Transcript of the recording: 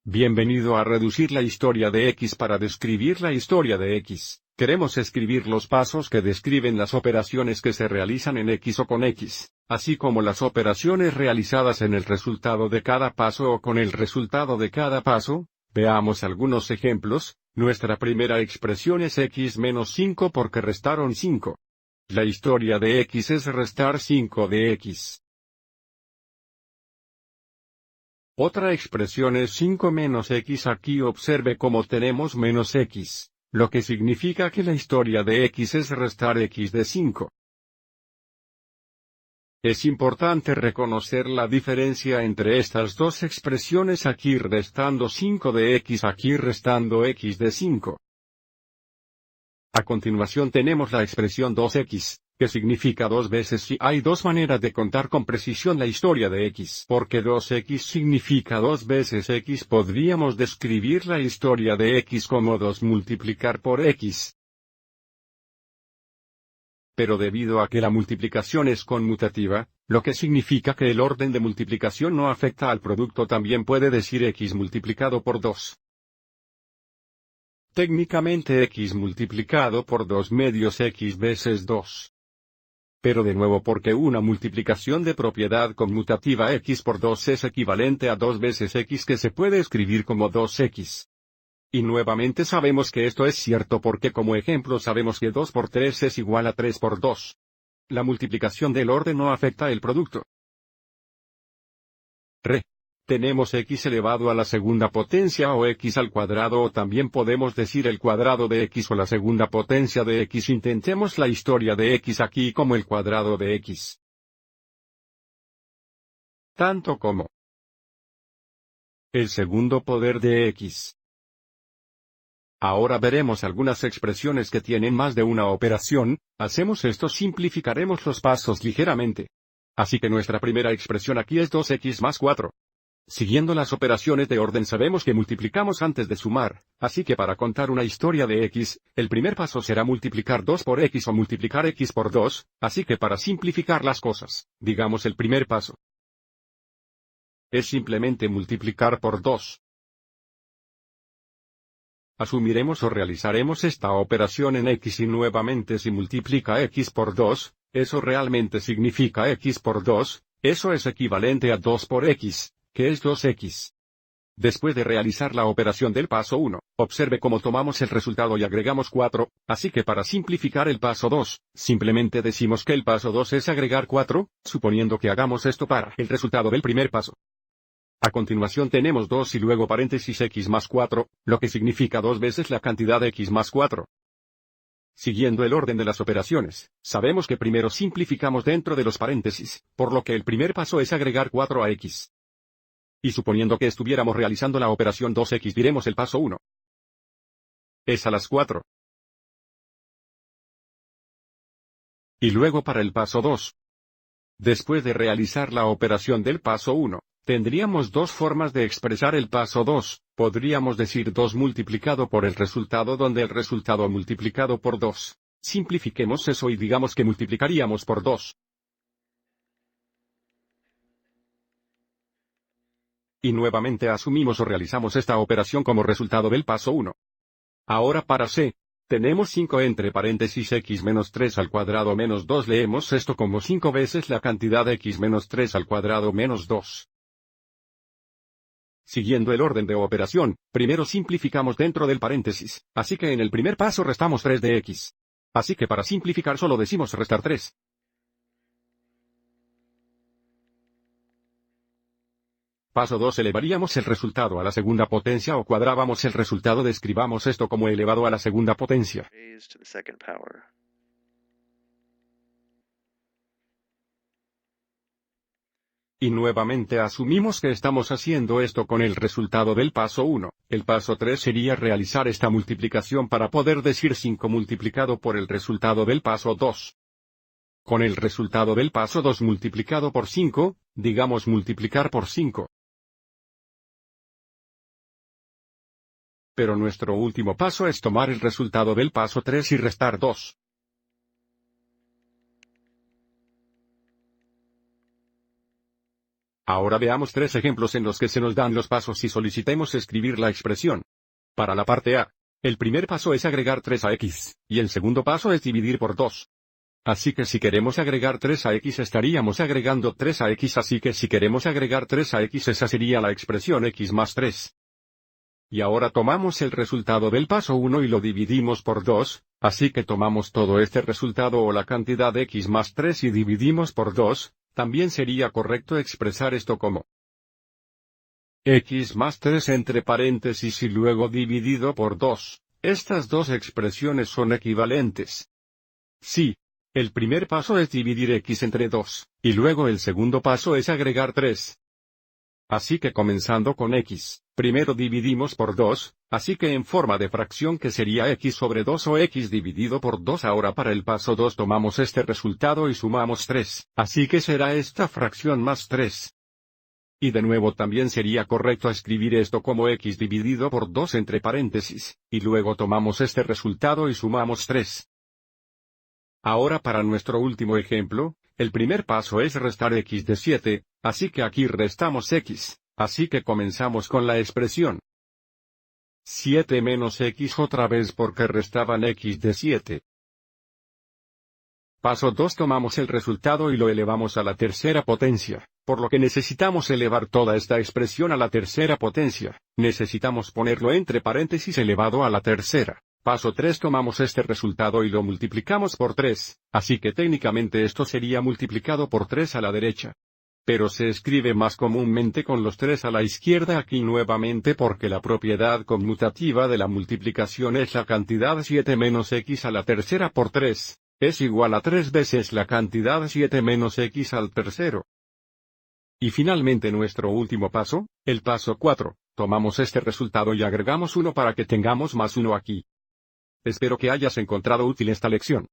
Bienvenido a Reducir la historia de X. Para describir la historia de X, queremos escribir los pasos que describen las operaciones que se realizan en X o con X, así como las operaciones realizadas en el resultado de cada paso o con el resultado de cada paso. Veamos algunos ejemplos. Nuestra primera expresión es X menos 5 porque restaron 5. La historia de X es restar 5 de X. Otra expresión es 5 menos X. Aquí observe cómo tenemos menos X, lo que significa que la historia de X es restar X de 5. Es importante reconocer la diferencia entre estas dos expresiones, aquí restando 5 de X, aquí restando X de 5. A continuación tenemos la expresión 2X, que significa 2 veces y hay dos maneras de contar con precisión la historia de X. Porque 2X significa 2 veces X, podríamos describir la historia de X como 2 multiplicar por X. Pero debido a que la multiplicación es conmutativa, lo que significa que el orden de multiplicación no afecta al producto, también puede decir X multiplicado por 2. Técnicamente X multiplicado por 2 medios X veces 2. Pero de nuevo, porque una multiplicación de propiedad conmutativa X por 2 es equivalente a 2 veces X, que se puede escribir como 2X. Y nuevamente sabemos que esto es cierto porque como ejemplo sabemos que 2 por 3 es igual a 3 por 2. La multiplicación del orden no afecta el producto. Tenemos X elevado a la segunda potencia o X al cuadrado, o también podemos decir el cuadrado de X o la segunda potencia de X. Intentemos la historia de X aquí como el cuadrado de X. Tanto como el segundo poder de X. Ahora veremos algunas expresiones que tienen más de una operación. Hacemos esto, simplificaremos los pasos ligeramente. Así que nuestra primera expresión aquí es 2X más 4. Siguiendo las operaciones de orden sabemos que multiplicamos antes de sumar, así que para contar una historia de X, el primer paso será multiplicar 2 por X o multiplicar X por 2, así que para simplificar las cosas, digamos el primer paso es simplemente multiplicar por 2. Asumiremos o realizaremos esta operación en X y nuevamente si multiplica X por 2, eso realmente significa X por 2, eso es equivalente a 2 por X, que es 2X. Después de realizar la operación del paso 1, observe cómo tomamos el resultado y agregamos 4, así que para simplificar el paso 2, simplemente decimos que el paso 2 es agregar 4, suponiendo que hagamos esto para el resultado del primer paso. A continuación tenemos 2 y luego paréntesis X más 4, lo que significa 2 veces la cantidad de X más 4. Siguiendo el orden de las operaciones, sabemos que primero simplificamos dentro de los paréntesis, por lo que el primer paso es agregar 4 a X. Y suponiendo que estuviéramos realizando la operación 2X, diremos el paso 1 es a las 4. Y luego para el paso 2. Después de realizar la operación del paso 1, tendríamos dos formas de expresar el paso 2, podríamos decir 2 multiplicado por el resultado, donde el resultado multiplicado por 2. Simplifiquemos eso y digamos que multiplicaríamos por 2. Y nuevamente asumimos o realizamos esta operación como resultado del paso 1. Ahora para C, tenemos 5 entre paréntesis X menos 3 al cuadrado menos 2. Leemos esto como 5 veces la cantidad de X menos 3 al cuadrado menos 2. Siguiendo el orden de operación, primero simplificamos dentro del paréntesis, así que en el primer paso restamos 3 de X. Así que para simplificar solo decimos restar 3. Paso 2, elevaríamos el resultado a la segunda potencia o cuadrábamos el resultado. Describamos esto como elevado a la segunda potencia. Y nuevamente asumimos que estamos haciendo esto con el resultado del paso 1. El paso 3 sería realizar esta multiplicación para poder decir 5 multiplicado por el resultado del paso 2. Con el resultado del paso 2 multiplicado por 5, digamos multiplicar por 5. Pero nuestro último paso es tomar el resultado del paso 3 y restar 2. Ahora veamos 3 ejemplos en los que se nos dan los pasos y solicitemos escribir la expresión. Para la parte A, el primer paso es agregar 3 a x, y el segundo paso es dividir por 2. Así que si queremos agregar 3 a x estaríamos agregando 3 a x, así que si queremos agregar 3 a x esa sería la expresión x más 3. Y ahora tomamos el resultado del paso 1 y lo dividimos por 2, así que tomamos todo este resultado o la cantidad de x más 3 y dividimos por 2, también sería correcto expresar esto como x más 3 entre paréntesis y luego dividido por 2. Estas dos expresiones son equivalentes. Sí. El primer paso es dividir x entre 2, y luego el segundo paso es agregar 3. Así que comenzando con x, primero dividimos por 2, así que en forma de fracción que sería x sobre 2 o x dividido por 2. Ahora para el paso 2 tomamos este resultado y sumamos 3, así que será esta fracción más 3. Y de nuevo también sería correcto escribir esto como x dividido por 2 entre paréntesis, y luego tomamos este resultado y sumamos 3. Ahora para nuestro último ejemplo, el primer paso es restar x de 7, así que aquí restamos x, así que comenzamos con la expresión 7 menos x otra vez porque restaban x de 7. Paso 2 tomamos el resultado y lo elevamos a la tercera potencia, por lo que necesitamos elevar toda esta expresión a la tercera potencia, necesitamos ponerlo entre paréntesis elevado a la tercera. Paso 3 tomamos este resultado y lo multiplicamos por 3, así que técnicamente esto sería multiplicado por 3 a la derecha. Pero se escribe más comúnmente con los 3 a la izquierda aquí nuevamente porque la propiedad conmutativa de la multiplicación es la cantidad 7 menos x a la tercera por 3, es igual a 3 veces la cantidad 7 menos x al tercero. Y finalmente nuestro último paso, el paso 4, tomamos este resultado y agregamos 1 para que tengamos más 1 aquí. Espero que hayas encontrado útil esta lección.